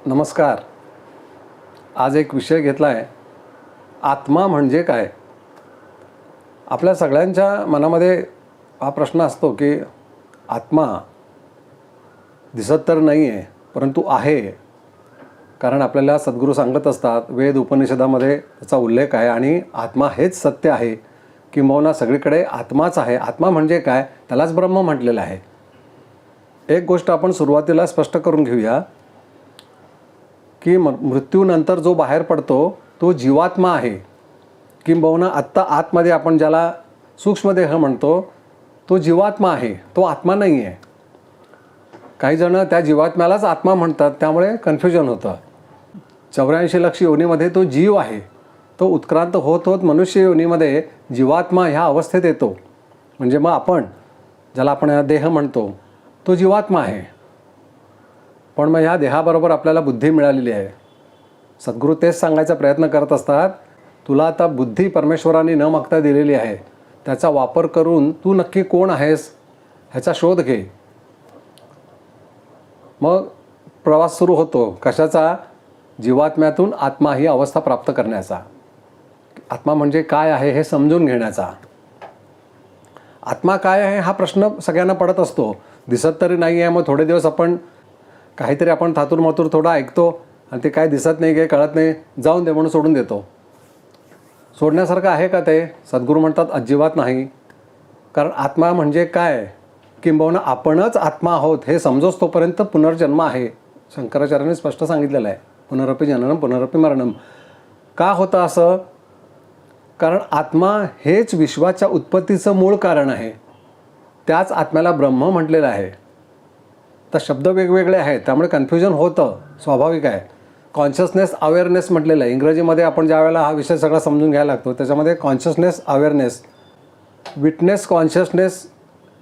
नमस्कार. आज एक विषय घेतला आहे, आत्मा म्हणजे काय. आपल्या सगळ्यांच्या मनामध्ये हा प्रश्न असतो की आत्मा दिसत तर नाही आहे परंतु आहे. कारण आपल्याला सद्गुरू सांगत असतात, वेद उपनिषदामध्ये त्याचा उल्लेख आहे आणि आत्मा हेच सत्य आहे. किंबहुना सगळीकडे आत्माच आहे. आत्मा म्हणजे काय, त्यालाच ब्रह्म म्हटलेलं आहे. एक गोष्ट आपण सुरुवातीला स्पष्ट करून घेऊया की मृत्यूनंतर जो बाहेर पडतो तो जीवात्मा आहे. किंबहुना आत्ता आतमध्ये आपण ज्याला सूक्ष्मदेह म्हणतो तो जीवात्मा आहे, तो आत्मा नाही आहे. काही जण त्या जीवात्म्यालाच आत्मा म्हणतात, त्यामुळे कन्फ्युजन होतं. 84 लक्ष योनीमध्ये तो जीव आहे. तो उत्क्रांत होत होत मनुष्य योनीमध्ये जीवात्मा ह्या अवस्थेत येतो. म्हणजे मग आपण ज्याला आपण देह म्हणतो तो जीवात्मा आहे. पण मग ह्या देहाबरोबर आपल्याला बुद्धी मिळालेली आहे. सद्गुरू तेच सांगायचा प्रयत्न करत असतात, तुला आता बुद्धी परमेश्वराने न मागता दिलेली आहे. त्याचा वापर करून तू नक्की कोण आहेस ह्याचा शोध घे. मग प्रवास सुरू होतो कशाचा, जीवात्म्यातून आत्मा ही अवस्था प्राप्त करण्याचा. आत्मा म्हणजे काय आहे हे समजून घेण्याचा. आत्मा काय आहे हा प्रश्न सगळ्यांना पडत असतो. दिसत तरी नाही आहे, मग थोडे दिवस आपण काहीतरी आपण थातूरमातूर थोडं ऐकतो आणि ते काय दिसत नाही, काय कळत नाही, जाऊन दे म्हणून सोडून देतो. सोडण्यासारखं आहे का ते? सद्गुरू म्हणतात अजिबात नाही. कारण आत्मा म्हणजे काय, किंबहुना आपणच आत्मा आहोत हे समजोच तोपर्यंत पुनर्जन्म आहे. शंकराचार्यांनी स्पष्ट सांगितलेलं आहे, पुनरपि जननम पुनरपि मरणम. का होतं असं? कारण आत्मा हेच विश्वाच्या उत्पत्तीचं मूळ कारण आहे. त्याच आत्म्याला ब्रह्म म्हटलेलं आहे. तर शब्द वेगवेगळे आहेत त्यामुळे कन्फ्युजन होतं, स्वाभाविक आहे. कॉन्शियसनेस अवेअरनेस म्हटलेलं आहे. इंग्रजीमध्ये आपण ज्या वेळेला हा विषय सगळा समजून घ्यायला लागतो त्याच्यामध्ये consciousness awareness, witness consciousness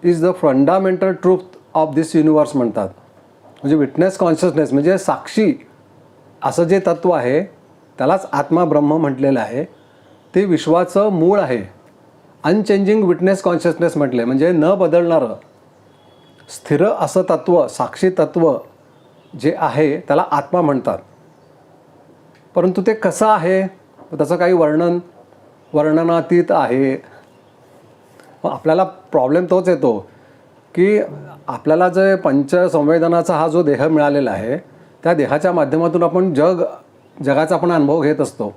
is the fundamental truth of this universe म्हणतात. म्हणजे विटनेस कॉन्शियसनेस म्हणजे साक्षी असं जे तत्व आहे त्यालाच आत्मा ब्रह्म म्हटलेलं आहे. ते विश्वाचं मूळ आहे. अनचेंजिंग विटनेस कॉन्शियसनेस म्हटले म्हणजे न बदलणारं स्थिर असं तत्व, साक्षी तत्व जे आहे त्याला आत्मा म्हणतात. परंतु ते कसं आहे, त्याचं काही वर्णनातीत आहे. मग आपल्याला प्रॉब्लेम तोच येतो की आपल्याला जे पंचसंवेदनाचा हा जो देह मिळालेला आहे त्या देहाच्या माध्यमातून आपण जगाचा आपण अनुभव घेत असतो.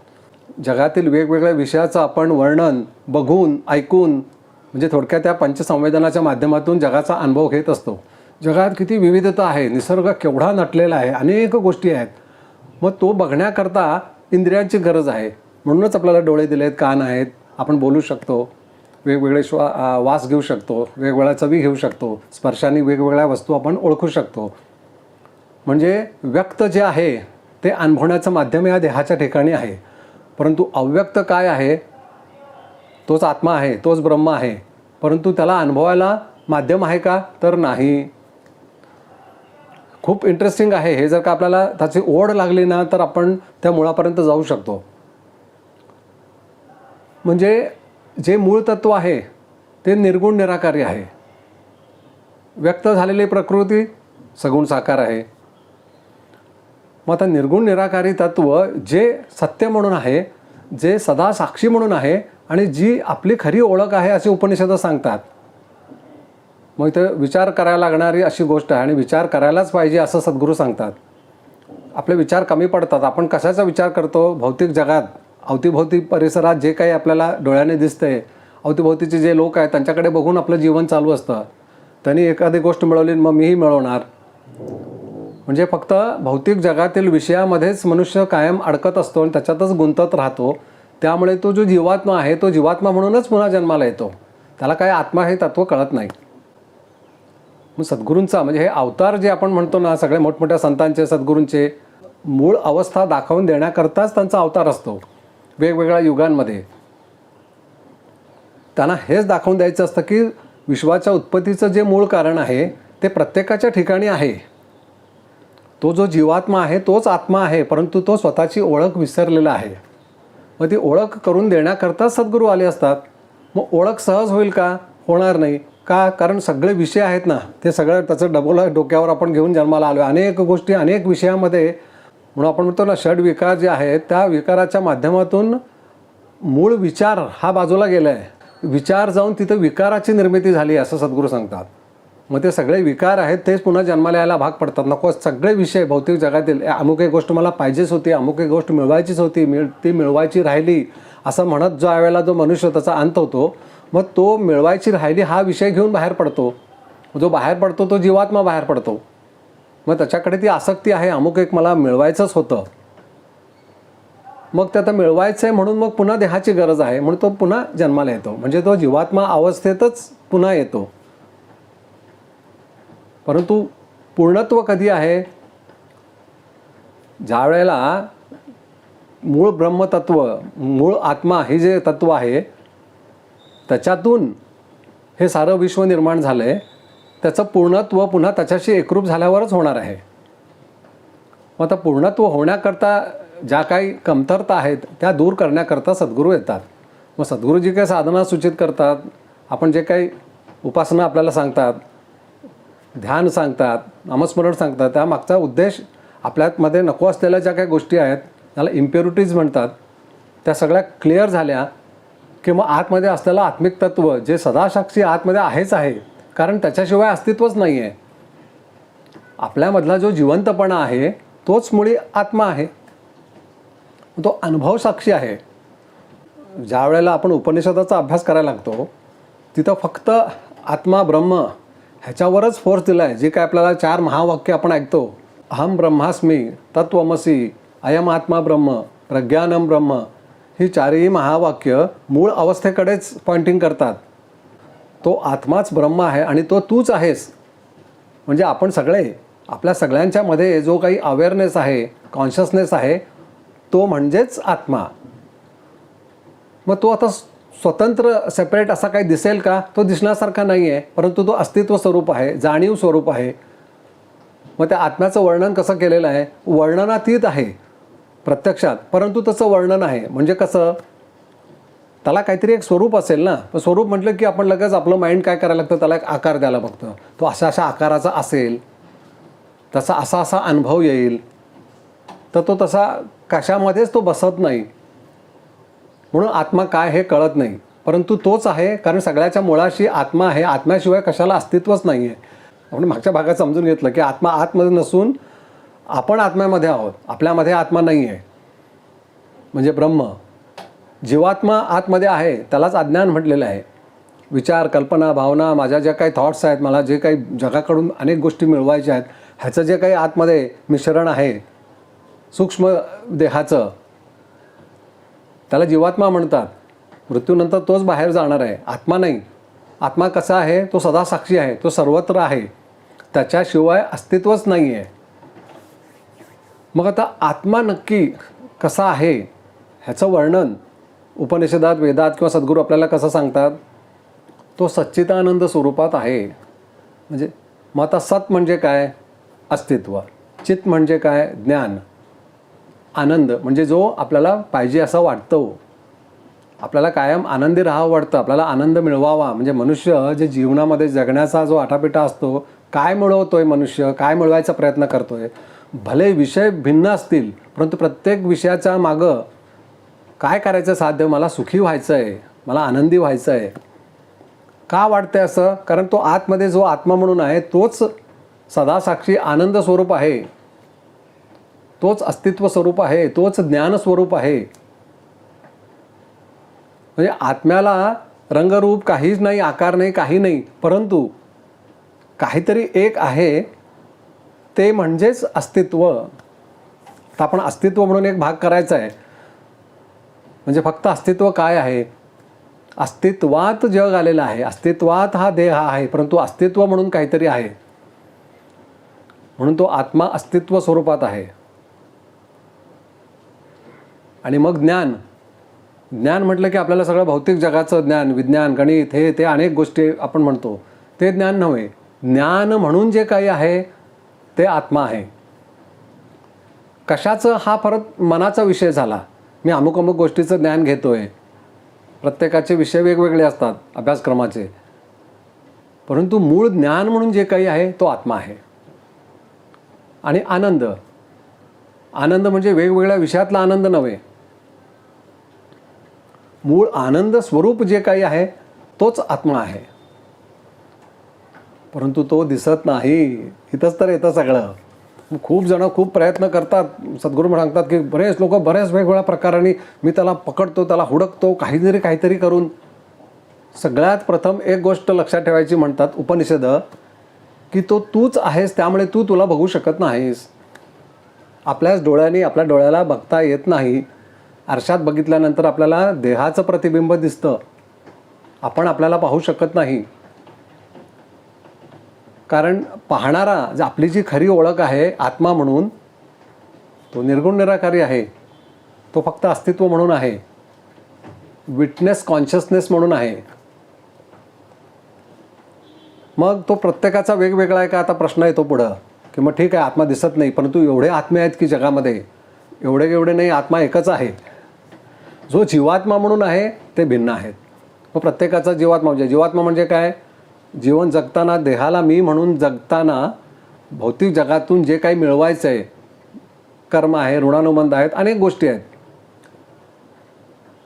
जगातील वेगवेगळ्या विषयाचं आपण वर्णन बघून ऐकून म्हणजे थोडक्यात त्या पंचसंवेदनाच्या माध्यमातून जगाचा अनुभव घेत असतो. जगात किती विविधता आहे, निसर्ग केवढा नटलेला आहे, अनेक गोष्टी आहेत. मग तो बघण्याकरता इंद्रियांची गरज आहे. म्हणूनच आपल्याला डोळे दिलेत, कान आहेत, आपण बोलू शकतो, वेगवेगळे वास घेऊ शकतो, वेगवेगळ्या चवी घेऊ शकतो, स्पर्शाने वेगवेगळ्या वस्तू आपण ओळखू शकतो. म्हणजे व्यक्त जे आहे ते अनुभवण्याचं माध्यम या देहाच्या ठिकाणी आहे. परंतु अव्यक्त काय आहे, तोच आत्मा आहे, तोच ब्रह्म आहे. परंतु त्याला अनुभवायला माध्यम आहे का, तर नाही. खूप इंटरेस्टिंग आहे हे. जर का आपल्याला त्याची ओढ लागली ना तर आपण त्या मुळापर्यंत जाऊ शकतो. म्हणजे जे मूळ तत्व आहे ते निर्गुण निराकारी आहे. व्यक्त झालेली प्रकृती सगुण साकार आहे. मग आता निर्गुण निराकारी तत्व जे सत्य म्हणून आहे, जे सदा साक्षी म्हणून आहे आणि जी आपली खरी ओळख आहे असे उपनिषद सांगतात. मग इथं विचार करायला लागणारी अशी गोष्ट आहे आणि विचार करायलाच पाहिजे असं सद्गुरू सांगतात. आपले विचार कमी पडतात. आपण कशाचा विचार करतो, भौतिक जगात अवतीभोवती परिसरात जे काही आपल्याला डोळ्याने दिसतंय, अवतीभोवतीचे जे लोक आहेत त्यांच्याकडे बघून आपलं जीवन चालू असतं. त्यांनी एखादी गोष्ट मिळवली मग मीही मिळवणार. म्हणजे फक्त भौतिक जगातील विषयामध्येच मनुष्य कायम अडकत असतो आणि त्याच्यातच गुंतत राहतो. त्यामुळे तो जो जीवात्मा आहे तो जीवात्मा म्हणूनच पुन्हा जन्माला येतो. त्याला काय आत्मा हे तत्व कळत नाही. मग सद्गुरूंचा म्हणजे हे अवतार जे आपण म्हणतो ना, सगळे मोठमोठ्या संतांचे सद्गुरूंचे मूळ अवस्था दाखवून देण्याकरताच त्यांचा अवतार असतो. वेगवेगळ्या युगांमध्ये त्यांना हेच दाखवून द्यायचं असतं की विश्वाच्या उत्पत्तीचं जे मूळ कारण आहे ते प्रत्येकाच्या ठिकाणी आहे. तो जो जीवात्मा आहे तोच आत्मा आहे, परंतु तो स्वतःची ओळख विसरलेला आहे. मग ती ओळख करून देण्याकरता सद्गुरू आले असतात. मग ओळख सहज होईल का? होणार नाही. का? कारण सगळे विषय आहेत ना, ते सगळं त्याचं डबल डोक्यावर आपण घेऊन जन्माला आलो आहे. अनेक गोष्टी अनेक विषयामध्ये म्हणून आपण म्हणतो ना, षड विकार जे आहेत त्या विकाराच्या माध्यमातून मूळ विचार हा बाजूला गेला आहे. विचार जाऊन तिथं विकाराची निर्मिती झाली असं सद्गुरू सांगतात. मग ते सगळे विकार आहेत तेच पुन्हा जन्माला यायला भाग पडतात. नको सगळे विषय भौतिक जगातील अमुक एक गोष्ट मला पाहिजेच होती, अमुक एक गोष्ट मिळवायचीच होती, ती मिळवायची राहिली असं म्हणत ज्या वेळेला जो मनुष्य त्याचा अंत होतो, मग तो मिळवायची राहिली हा विषय घेऊन बाहेर पडतो. जो बाहेर पडतो तो जीवात्मा बाहेर पडतो. मग त्याच्याकडे ती आसक्ती आहे, अमुक एक मला मिळवायचंच होतं. मग ते आता मिळवायचं आहे म्हणून मग पुन्हा देहाची गरज आहे म्हणून तो पुन्हा जन्माला येतो. म्हणजे तो जीवात्मा अवस्थेतच पुन्हा येतो. परंतु पूर्णत्व कधी आहे? ज्या वेळेला मूळ ब्रह्मतत्व, मूळ आत्मा हे जे तत्व आहे त्याच्यातून हे सारं विश्व निर्माण झालं आहे, त्याचं पूर्णत्व पुन्हा त्याच्याशी एकरूप झाल्यावरच होणार आहे. मग आता पूर्णत्व होण्याकरता ज्या काही कमतरता आहेत त्या दूर करण्याकरता सद्गुरू येतात. मग सद्गुरू जी काही साधना सूचित करतात, आपण जे काही उपासना आपल्याला सांगतात, ध्यान सांगतात, नामस्मरण सांगतात, त्यामागचा उद्देश आपल्यामध्ये नको असलेल्या ज्या काही गोष्टी आहेत त्याला इम्प्युरिटीज म्हणतात, त्या सगळ्या क्लिअर झाल्या की मग आतमध्ये असलेलं आत्मिक तत्व जे सदासाक्षी आतमध्ये आहेच आहे, कारण त्याच्याशिवाय अस्तित्वच नाही आहे. आपल्यामधला जो जिवंतपणा आहे तोच मुळी आत्मा आहे, तो अनुभव साक्षी आहे. ज्या वेळेला आपण उपनिषदाचा अभ्यास करायला लागतो तिथं फक्त आत्मा ब्रह्म ह्याच्यावरच फोर्स दिला आहे. जे काय आपल्याला 4 महावाक्य आपण ऐकतो, अहम ब्रह्मास्मी, तत्वमसी, अयम आत्मा ब्रह्म, प्रज्ञानम ब्रह्म, ही 4ही महावाक्य मूळ अवस्थेकडेच पॉइंटिंग करतात. तो आत्माच ब्रह्म आहे आणि तो तूच आहेस. म्हणजे आपण सगळे, आपल्या सगळ्यांच्यामध्ये जो काही अवेअरनेस आहे, कॉन्शियसनेस आहे, तो म्हणजेच आत्मा. मग तो आता स्वतंत्र सेपरेट असा काही दिसेल का? तो दिसण्यासारखा नाही आहे, परंतु तो अस्तित्व स्वरूप आहे, जाणीव स्वरूप आहे. मग त्या आत्म्याचं वर्णन कसं केलेलं आहे? वर्णनातीत आहे प्रत्यक्षात, परंतु त्याचं वर्णन आहे. म्हणजे कसं? त्याला काहीतरी एक स्वरूप असेल ना. स्वरूप म्हटलं की आपण लगेच आपलं माइंड काय करायला लागतं? त्याला एक आकार द्यायला बघतं. तो अशा अशा आकाराचा असेल, तसा असा असा अनुभव येईल, तर तो तसा कशामध्येच तो बसत नाही. म्हणून आत्मा काय हे कळत नाही, परंतु तोच आहे, कारण सगळ्याच्या मुळाशी आत्मा आहे. आत्म्याशिवाय कशाला अस्तित्वच नाही आहे. आपण मागच्या भागात समजून घेतलं की आत्मा आतमध्ये नसून आपण आत्म्यामध्ये आहोत, आपल्यामध्ये आत्मा नाही आहे. म्हणजे ब्रह्म, जीवात्मा आतमध्ये आहे, त्यालाच अज्ञान म्हटलेलं आहे. विचार, कल्पना, भावना, माझ्या ज्या काही थॉट्स आहेत, मला जे काही जगाकडून अनेक गोष्टी मिळवायच्या आहेत, ह्याचं जे काही आतमध्ये मिश्रण आहे सूक्ष्म देहाचं, त्याला जीवात्मा म्हणतात. मृत्यूनंतर तोच बाहेर जाणार आहे, आत्मा नाही. आत्मा कसा आहे? तो सदासाक्षी आहे, तो सर्वत्र आहे, त्याच्याशिवाय अस्तित्वच नाही आहे. मग आता आत्मा नक्की कसा आहे ह्याचं वर्णन उपनिषदात, वेदात किंवा सद्गुरू आपल्याला कसं सांगतात? तो सच्चिदानंद स्वरूपात आहे. म्हणजे मग आता सत म्हणजे काय? अस्तित्व. चित म्हणजे काय? ज्ञान. आनंद म्हणजे जो आपल्याला पाहिजे असं वाटतो, आपल्याला कायम आनंदी राहावं वाटतं, आपल्याला आनंद मिळवावा. म्हणजे मनुष्य जे जीवनामध्ये जगण्याचा जो आटापिटा असतो, काय मिळवतोय मनुष्य, काय मिळवायचा प्रयत्न करतोय. भले विषय भिन्न असतील, परंतु प्रत्येक विषयाच्या मागं काय करायचं साध्य? मला सुखी व्हायचं आहे, मला आनंदी व्हायचं आहे. का वाटतंय असं? कारण तो आतमध्ये जो आत्मा म्हणून आहे तोच सदासाक्षी आनंद स्वरूप आहे, तोच अस्तित्व स्वरूप आहे, तोच ज्ञान स्वरूप आहे. म्हणजे आत्म्याला रंगरूप काहीच नाही, आकार नाही, काही नाही, परंतु काहीतरी एक आहे, ते म्हणजेच अस्तित्व. तर आपण अस्तित्व म्हणून एक भाग करायचा आहे. म्हणजे फक्त अस्तित्व काय आहे? अस्तित्वात जग आलेलं आहे, अस्तित्वात हा देह आहे, परंतु अस्तित्व म्हणून काहीतरी आहे. म्हणून तो आत्मा अस्तित्व स्वरूपात आहे. आणि मग ज्ञान. ज्ञान म्हटलं की आपल्याला सगळं भौतिक जगाचं ज्ञान, विज्ञान, गणित, हे ते अनेक गोष्टी आपण म्हणतो, ते ज्ञान नव्हे. ज्ञान म्हणून जे काही आहे ते आत्मा आहे. कशाचं? हा परत मनाचा विषय झाला. मी अमुक अमुक गोष्टीचं ज्ञान घेतोय. प्रत्येकाचे विषय वेगवेगळे असतात अभ्यासक्रमाचे, परंतु मूळ ज्ञान म्हणून जे काही आहे तो आत्मा आहे. आणि आनंद. आनंद म्हणजे वेगवेगळ्या विषयातला आनंद नव्हे. मूळ आनंद स्वरूप जे काही आहे तोच आत्मा आहे, परंतु तो दिसत नाही. इथंच तर येतं सगळं. खूप जण खूप प्रयत्न करतात. सद्गुरू सांगतात की बरेच लोक बऱ्याच वेगवेगळ्या प्रकाराने मी त्याला पकडतो, त्याला हुडकतो, काहीतरी करून. सगळ्यात प्रथम एक गोष्ट लक्षात ठेवायची म्हणतात उपनिषद, की तो तूच आहेस, त्यामुळे तुला बघू शकत नाहीस. आपल्याच डोळ्यांनी आपल्या डोळ्याला बघता येत नाही. आरशात बघितल्यानंतर आपल्याला देहाचं प्रतिबिंब दिसतं, आपण आपल्याला पाहू शकत नाही. कारण पाहणारा आपली जी खरी ओळख आहे आत्मा म्हणून, तो निर्गुण निराकारी आहे. तो फक्त अस्तित्व म्हणून आहे, विटनेस कॉन्शियसनेस म्हणून आहे. मग तो प्रत्येकाचा वेगवेगळा आहे का, आता प्रश्न येतो पुढं, की मग ठीक आहे आत्मा दिसत नाही, परंतु एवढे आत्मे आहेत की जगामध्ये, एवढे नाही, आत्मा एकच आहे. जो जीवात्मा म्हणून आहे ते भिन्न आहेत. मग प्रत्येकाचा जीवात्मा म्हणजे काय, जीवन जगताना देहाला मी म्हणून जगताना भौतिक जगातून जे काही मिळवायचं आहे, कर्म आहे, ऋणानुबंध आहेत, अनेक गोष्टी आहेत,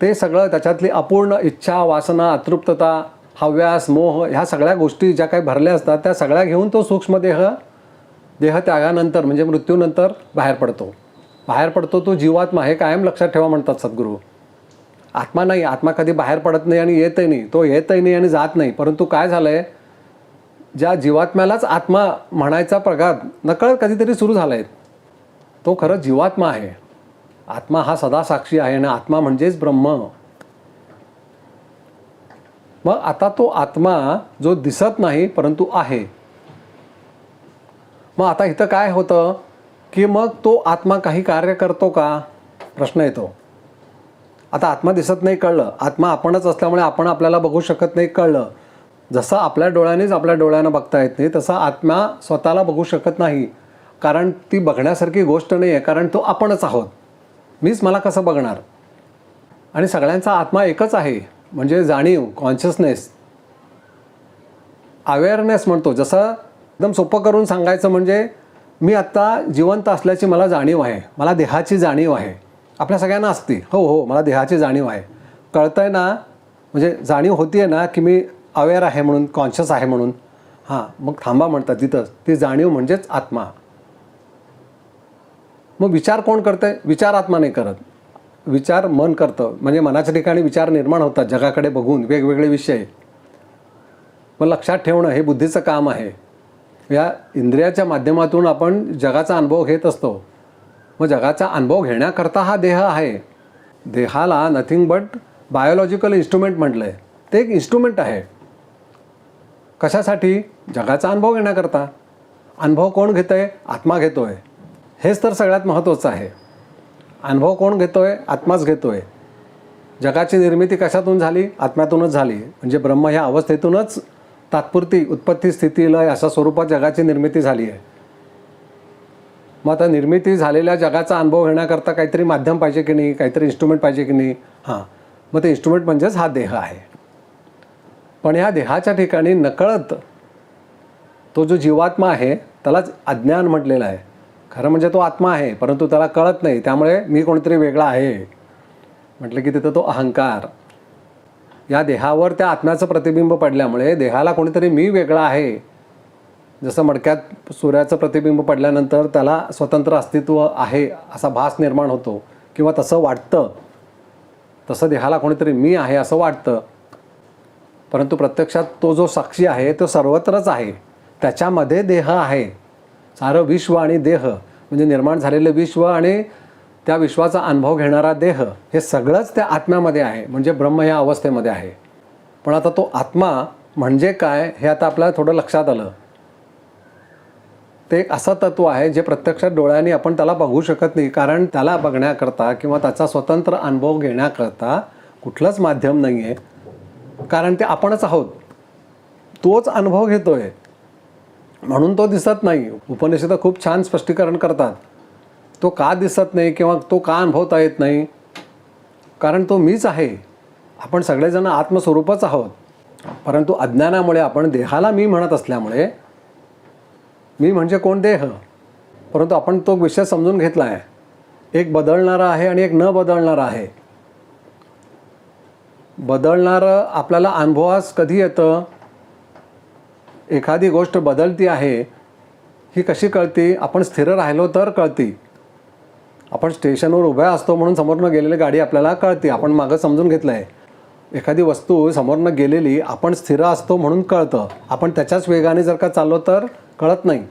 ते सगळं त्याच्यातली अपूर्ण इच्छा, वासना, अतृप्तता, हव्यास, मोह, ह्या सगळ्या गोष्टी ज्या काही भरल्या असतात त्या सगळ्या घेऊन तो देह त्यागानंतर म्हणजे मृत्यूनंतर बाहेर पडतो. तो जीवात्मा हे कायम लक्षात ठेवा म्हणतात सद्गुरू. आत्मा नाही, आत्मा कधी बाहेर पडत नाही आणि येतही नाही, तो येतही नाही आणि जात नाही. परंतु काय झालं आहे, ज्या जीवात्म्यालाच आत्मा म्हणायचा प्रघात नकळत कधीतरी सुरू झाला आहे, तो खरं जीवात्मा आहे. आत्मा हा सदा साक्षी आहे आणि आत्मा म्हणजेच ब्रह्म. मग आता तो आत्मा जो दिसत नाही परंतु आहे, मग आता इथं काय होतं की मग तो आत्मा काही कार्य करतो का, प्रश्न येतो. आता आत्मा दिसत नाही कळलं, आत्मा आपणच असल्यामुळे आपण आपल्याला बघू शकत नाही कळलं. जसं आपल्या डोळ्यानेच आपल्या डोळ्यानं बघता येत नाही, तसा आत्मा स्वतःला बघू शकत नाही. कारण ती बघण्यासारखी गोष्ट नाही आहे, कारण तो आपणच आहोत. मीच मला कसं बघणार. आणि सगळ्यांचा आत्मा एकच आहे, म्हणजे जाणीव, कॉन्शियसनेस, अवेअरनेस म्हणतो. जसं एकदम सोपं करून सांगायचं म्हणजे मी आत्ता जिवंत असल्याची मला जाणीव आहे, मला देहाची जाणीव आहे. आपल्या सगळ्यांना असते, हो मला देहाची जाणीव आहे, कळतं आहे ना, म्हणजे जाणीव होती आहे ना की मी अवेअर आहे म्हणून, कॉन्शियस आहे म्हणून. हां, मग थांबा म्हणतात तिथंच, ती जाणीव म्हणजेच आत्मा. मग विचार कोण करतं, विचार आत्मा नाही करत, विचार मन करतं. म्हणजे मनाच्या ठिकाणी विचार निर्माण होतात जगाकडे बघून वेगवेगळे विषय. मग लक्षात ठेवणं हे बुद्धीचं काम आहे. या इंद्रियाच्या माध्यमातून आपण जगाचा अनुभव घेत असतो. मग जगाचा अनुभव घेण्याकरता हा देह आहे. देहाला नथिंग बट बायोलॉजिकल इन्स्ट्रुमेंट म्हटलं आहे. ते एक इन्स्ट्रुमेंट आहे. कशासाठी, जगाचा अनुभव घेण्याकरता. अनुभव कोण घेतं आहे, आत्मा घेतो आहे. हेच तर सगळ्यात महत्त्वाचं आहे. अनुभव कोण घेतो आहे, आत्माच घेतो आहे. जगाची निर्मिती कशातून झाली, आत्म्यातूनच झाली. म्हणजे ब्रह्म ह्या अवस्थेतूनच तात्पुरती उत्पत्ती, स्थिती, लय अशा स्वरूपात जगाची निर्मिती झाली आहे. मग आता निर्मिती झालेल्या जगाचा अनुभव घेण्याकरता काहीतरी माध्यम पाहिजे की नाही, काहीतरी इन्स्ट्रुमेंट पाहिजे की नाही. हां, मग ते इन्स्ट्रुमेंट म्हणजेच हा देह आहे. पण ह्या देहाच्या ठिकाणी नकळत तो जो जीवात्मा आहे त्यालाच अज्ञान म्हटलेलं आहे. खरं म्हणजे तो आत्मा आहे, परंतु त्याला कळत नाही. त्यामुळे मी कोणीतरी वेगळा आहे म्हटलं की तिथं तो अहंकार. या देहावर त्या आत्म्याचं प्रतिबिंब पडल्यामुळे देहाला कोणीतरी मी वेगळा आहे. जसं मडक्यात सूर्याचं प्रतिबिंब पडल्यानंतर त्याला स्वतंत्र अस्तित्व आहे असा भास निर्माण होतो किंवा तसं वाटतं, तसं देहाला कोणीतरी मी आहे असं वाटतं. परंतु प्रत्यक्षात तो जो साक्षी आहे तो सर्वत्रच आहे. त्याच्यामध्ये देह आहे. सारं विश्व आणि देह म्हणजे निर्माण झालेलं विश्व आणि त्या विश्वाचा अनुभव घेणारा देह हे सगळंच त्या आत्म्यामध्ये आहे. म्हणजे ब्रह्म ह्या अवस्थेमध्ये आहे. पण आता तो आत्मा म्हणजे काय हे आता आपल्याला थोडं लक्षात आलं. ते एक असं तत्व आहे जे प्रत्यक्षात डोळ्यांनी आपण त्याला बघू शकत नाही. कारण त्याला बघण्याकरता किंवा त्याचा स्वतंत्र अनुभव घेण्याकरता कुठलंच माध्यम नाही आहे. कारण ते आपणच आहोत. तोच अनुभव घेतो आहे म्हणून तो दिसत नाही. उपनिषद खूप छान स्पष्टीकरण करतात. तो का दिसत नाही किंवा तो का अनुभवता येत नाही, कारण तो मीच आहे. आपण सगळेजण आत्मस्वरूपच आहोत. परंतु अज्ञानामुळे आपण देहाला मी म्हणत असल्यामुळे, मी म्हणजे कोण, देह, परंतु आपण तो विषय समजून घेतला आहे. एक बदलणारा आहे आणि एक न बदलणारा आहे. बदलणारं आपल्याला अनुभवास कधी येतं? एखादी गोष्ट बदलती आहे ही कशी कळती? आपण स्थिर राहिलो तर कळती. आपण स्टेशनवर उभ्या असतो म्हणून समोरनं गेलेली गाडी आपल्याला कळते, आपण मागं समजून घेतलं आहे. एखादी वस्तू समोरनं गेलेली आपण स्थिर असतो म्हणून कळतं. आपण त्याच्याच वेगाने जर का चाललो तर कळत नाही.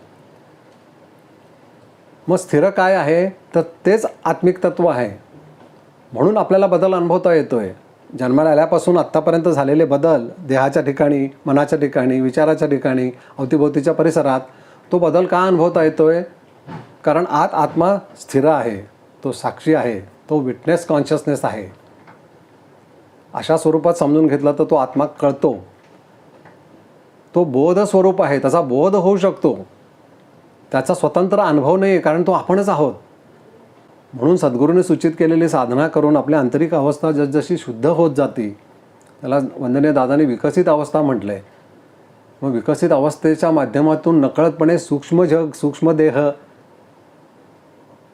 मग स्थिर काय आहे? तर तेच आत्मिक तत्व आहे. म्हणून आपल्याला बदल अनुभवता येतोय. जन्माला आल्यापासून आत्तापर्यंत झालेले बदल देहाच्या ठिकाणी, मनाच्या ठिकाणी, विचाराच्या ठिकाणी, अवतीभोवतीच्या परिसरात, तो बदल का अनुभवता येतोय? कारण आत आत्मा स्थिर आहे, तो साक्षी आहे, तो विटनेस कॉन्शियसनेस आहे. अशा स्वरूपात समजून घेतला तर तो आत्मा कळतो. तो बोध स्वरूप आहे, त्याचा बोध होऊ शकतो. त्याचा स्वतंत्र अनुभव नाही आहे, कारण तो आपणच आहोत. म्हणून सद्गुरूंनी सूचित केलेली साधना करून आपली आंतरिक अवस्था जसजशी शुद्ध होत जाते, त्याला वंदनीय दादांनी विकसित अवस्था म्हटलं आहे. मग विकसित अवस्थेच्या माध्यमातून नकळतपणे सूक्ष्म जग, सूक्ष्म देह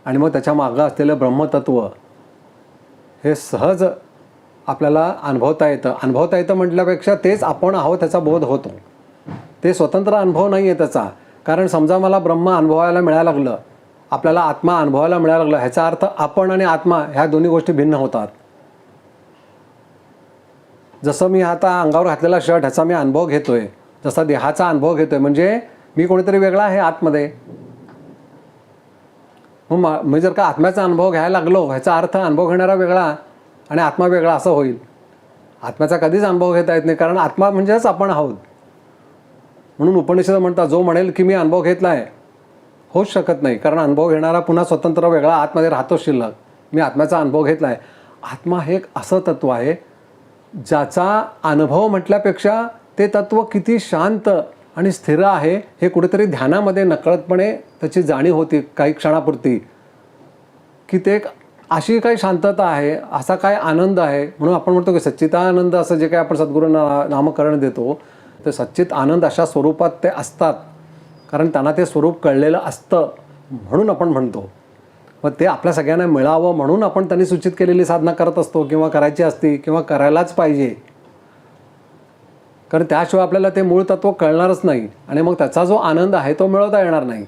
आणि मग त्याच्या मागं असलेलं ब्रह्मतत्व हे सहज आपल्याला अनुभवता येतं. अनुभवता येतं म्हटल्यापेक्षा तेच आपण आहोत त्याचा बोध होतो. ते स्वतंत्र अनुभव नाही आहे त्याचा. कारण समजा मला ब्रह्म अनुभवायला मिळायला लागलं, आपल्याला आत्मा अनुभवायला मिळायला लागला, ह्याचा अर्थ आपण आणि आत्मा ह्या दोन्ही गोष्टी भिन्न होतात. जसं मी आता अंगावर घातलेला शर्ट ह्याचा मी अनुभव घेतोय, जसा देहाचा अनुभव घेतोय, म्हणजे मी कोणीतरी वेगळा आहे आतमध्ये. मग मी जर का आत्म्याचा अनुभव घ्यायला लागलो, ह्याचा अर्थ अनुभव घेणारा वेगळा आणि आत्मा वेगळा असं होईल. आत्म्याचा कधीच अनुभव घेता येत नाही, कारण आत्मा म्हणजेच आपण आहोत. म्हणून उपनिषद म्हणतात, जो म्हणेल की मी अनुभव घेतला आहे, होऊच शकत नाही. कारण अनुभव घेणारा पुन्हा स्वतंत्र वेगळा आतमध्ये राहतो शिल्लक. मी आत्म्याचा अनुभव घेतला आहे. आत्मा हे एक असं तत्व आहे ज्याचा अनुभव म्हटल्यापेक्षा ते तत्व किती शांत आणि स्थिर आहे हे कुठेतरी ध्यानामध्ये नकळतपणे त्याची जाणीव होती काही क्षणापुरती, की ते एक अशी काही शांतता आहे, असा काय आनंद आहे. म्हणून आपण म्हणतो की सच्चिदानंद असं जे काही आपण सद्गुरूंना नामकरण देतो, ते सच्चित आनंद अशा स्वरूपात ते असतात. कारण त्यांना ते स्वरूप कळलेलं असतं म्हणून आपण म्हणतो. मग ते आपल्या सगळ्यांना मिळावं म्हणून आपण त्यांनी सूचित केलेली साधना करत असतो, किंवा करायची असती, किंवा करायलाच पाहिजे. कारण त्याशिवाय आपल्याला ते मूळ तत्व कळणारच नाही आणि मग त्याचा जो आनंद आहे तो मिळवता येणार नाही.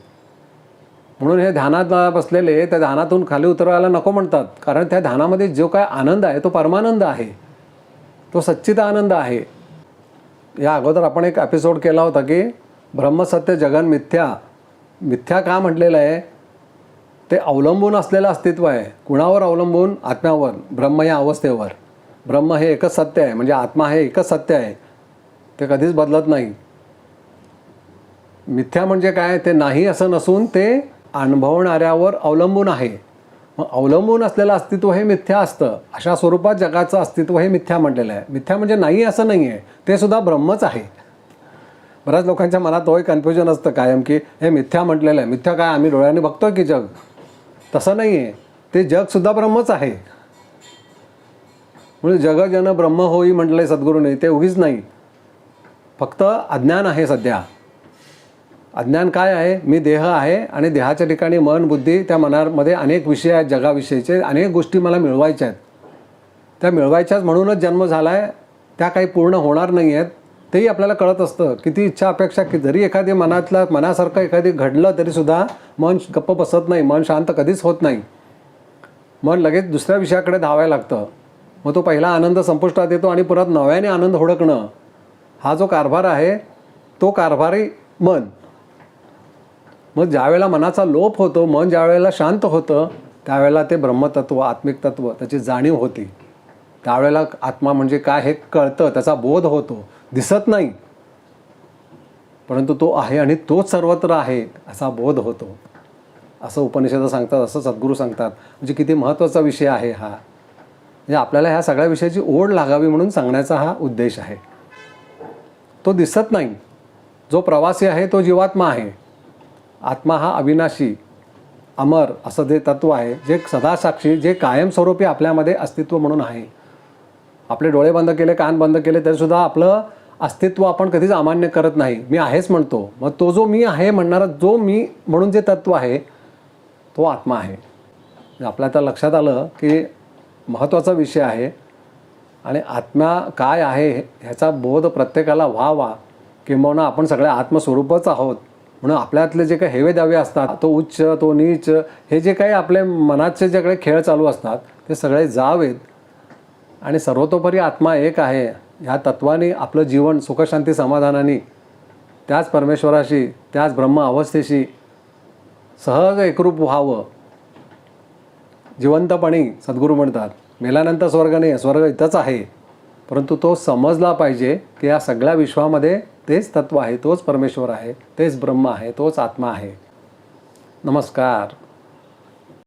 म्हणून हे ध्यानात बसलेले त्या ध्यानातून खाली उतरवायला नको म्हणतात. कारण त्या ध्यानामध्ये जो काय आनंद आहे तो परमानंद आहे, तो सच्चित आनंद आहे. या अगोदर आपण एक एपिसोड केला होता की ब्रह्मसत्य जगन मिथ्या. मिथ्या का म्हटलेलं आहे? ते अवलंबून असलेलं अस्तित्व आहे. कुणावर अवलंबून? आत्म्यावर, ब्रह्म या अवस्थेवर. ब्रह्म हे एकच सत्य आहे, म्हणजे आत्मा हे एकच सत्य आहे, ते कधीच बदलत नाही. मिथ्या म्हणजे काय? ते नाही असं नसून ते अनुभवणाऱ्यावर अवलंबून आहे. मग अवलंबून असलेलं अस्तित्व हे मिथ्या असतं. अशा स्वरूपात जगाचं अस्तित्व हे मिथ्या म्हटलेलं आहे. मिथ्या म्हणजे नाही असं नाही आहे, ते सुद्धा ब्रह्मच आहे. बऱ्याच लोकांच्या मनात तोही कन्फ्युजन असतं कायम की हे मिथ्या म्हटलेलं आहे. मिथ्या काय? आम्ही डोळ्यांनी बघतोय की जग? तसं नाही आहे, ते जगसुद्धा ब्रह्मच आहे. म्हणजे जग जन ब्रह्म होई म्हटलं आहे सद्गुरूने, ते उगीच नाही. फक्त अज्ञान आहे सध्या. अज्ञान काय आहे? मी देह आहे आणि देहाच्या ठिकाणी मन, बुद्धी, त्या मनामध्ये अनेक विषय आहेत, जगाविषयीचे अनेक गोष्टी मला मिळवायच्या आहेत. त्या मिळवायच्याच म्हणूनच जन्म झाला आहे. त्या काही पूर्ण होणार नाही आहेत, तेही आपल्याला कळत असतं. किती इच्छा अपेक्षा की जरी एखादी मनासारखं एखादी घडलं तरीसुद्धा मन गप्प बसत नाही, मन शांत कधीच होत नाही. मन लगेच दुसऱ्या विषयाकडे धावायला लागतं. मग तो पहिला आनंद संपुष्टात येतो आणि परत नव्याने आनंद हुडकणं, हा जो कारभार आहे तो कारभारी मन. मग ज्यावेळेला मनाचा लोप होतो, मन ज्यावेळेला शांत होतं, त्यावेळेला ते ब्रह्मतत्व, आत्मिक तत्व, त्याची जाणीव होती. त्यावेळेला आत्मा म्हणजे काय हे कळतं, त्याचा बोध होतो. दिसत नाही, परंतु तो आहे आणि तोच सर्वत्र आहे असा बोध होतो. असं उपनिषद सांगतात, असं सद्गुरू सांगतात. म्हणजे किती महत्त्वाचा विषय आहे हा. म्हणजे आपल्याला ह्या सगळ्या विषयाची ओढ लागावी म्हणून सांगण्याचा हा उद्देश आहे. तो दिसत नाही. जो प्रवासी आहे तो जीवात्मा आहे. आत्मा हा अविनाशी, अमर असं जे तत्व आहे, जे सदासाक्षी, जे कायमस्वरूपी आपल्यामध्ये अस्तित्व म्हणून आहे. आपले डोळे बंद केले, कान बंद केले तरीसुद्धा आपलं अस्तित्व आपण कधीच अमान्य करत नाही. मी आहेच म्हणतो. मग तो जो मी आहे म्हणणारा, जो मी म्हणून जे तत्व आहे तो आत्मा आहे. आपल्या आता लक्षात आलं की महत्त्वाचा विषय आहे आणि आत्मा काय आहे ह्याचा बोध प्रत्येकाला व्हावा, किंबहुना आपण सगळे आत्मस्वरूपच आहोत. म्हणून आपल्यातले जे काही हेवे दावे असतात, तो उच्च तो नीच, हे जे काही आपले मनाचे जे काही खेळ चालू असतात ते सगळे जावेत आणि सर्वतोपरी आत्मा एक आहे ह्या तत्त्वाने आपलं जीवन सुखशांती समाधानाने त्याच परमेश्वराशी, त्याच ब्रह्म अवस्थेशी सहज एकरूप व्हावं. जिवंतपणी सद्गुरू म्हणतात मेल्यानंतर स्वर्ग नाही, स्वर्ग इथंच आहे. परंतु तो समजला पाहिजे की या सगळ्या विश्वामध्ये तेच तत्व आहे, तोच परमेश्वर आहे, तेच ब्रह्म आहे, तोच आत्मा आहे. नमस्कार.